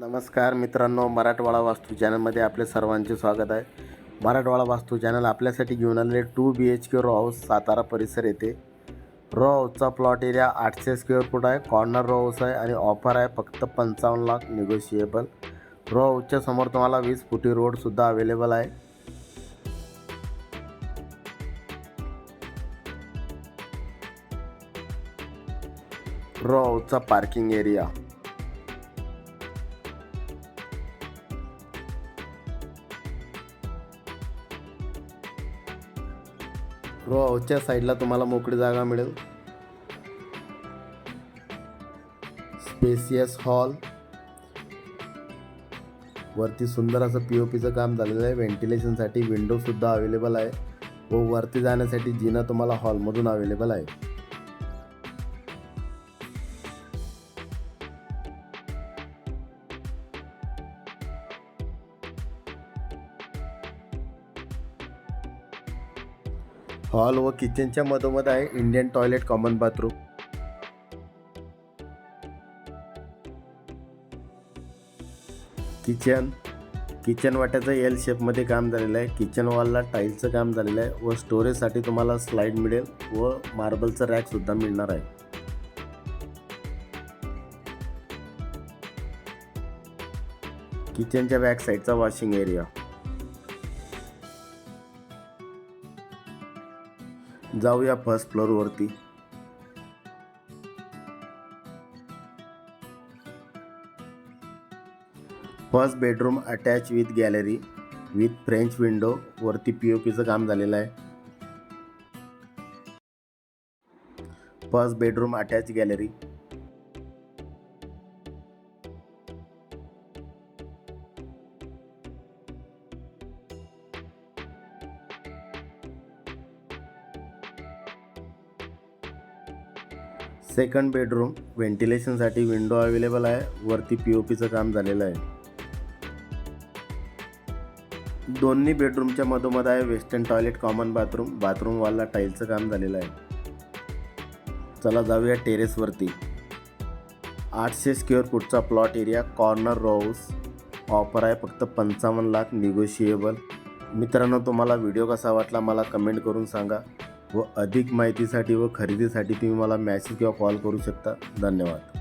नमस्कार मित्रांनो, मराठवाडा वास्तू चॅनलमध्ये आपले सर्वांचे स्वागत आहे. मराठवाडा वास्तू चॅनल आपल्यासाठी घेऊन आलेले 2 BHK रो हाऊस सातारा परिसर येथे. रो हाऊसचा प्लॉट एरिया 800 स्क्वेअर फूट आहे. कॉर्नर रो हाऊस आहे आणि ऑफर आहे फक्त 55 लाख निगोशिएबल. रो हाऊसच्या समोर तुम्हाला 20 फुटी रोडसुद्धा अवेलेबल आहे. रो हाऊसचा पार्किंग एरिया, रो हाऊसच्या साईडला तुम्हाला मोकळी जागा मिळेल. स्पेसियस हॉल, वरती सुंदर असं POPचं काम झालेलं आहे. व्हेंटिलेशनसाठी विंडोसुद्धा अवेलेबल आहे व वरती जाण्यासाठी जिना तुम्हाला हॉलमधून अवेलेबल आहे. हॉल व किचनच्या मधोमध आहे Indian toilet, common bathroom. Kitchen वाट्याचं L शेपमध्ये काम झालेलं आहे. किचन वॉलला टाईलचं काम झालेलं आहे व स्टोरेजसाठी तुम्हाला स्लाईड मिळेल व मार्बलचं रॅकसुद्धा मिळणार आहे. किचनच्या बॅक साईडचा वॉशिंग एरिया. जाऊया फर्स्ट फ्लोअरवरती. First bedroom attach with gallery with French window. वरती POPचं काम झालेलं आहे. First bedroom attach gallery. Second bedroom, व्हेंटिलेशनसाठी विंडो अवेलेबल आहे. वरती POPचं काम झालेलं आहे. दोन्ही बेडरूमच्या मधोमध आहे western toilet, common bathroom. Bathroom वॉलला टाईलचं काम झालेलं आहे. चला जाऊया टेरेसवरती. 800 स्क्वेअर फूटचा plot area, corner row house. Offer आहे फक्त 55 लाख निगोशिएबल. मित्रांनो, तुम्हाला व्हिडिओ कसा वाटला मला कमेंट करून सांगा व अधिक माहितीसाठी व खरेदीसाठी तुम्ही मला मेसेज किंवा कॉल करू शकता. धन्यवाद.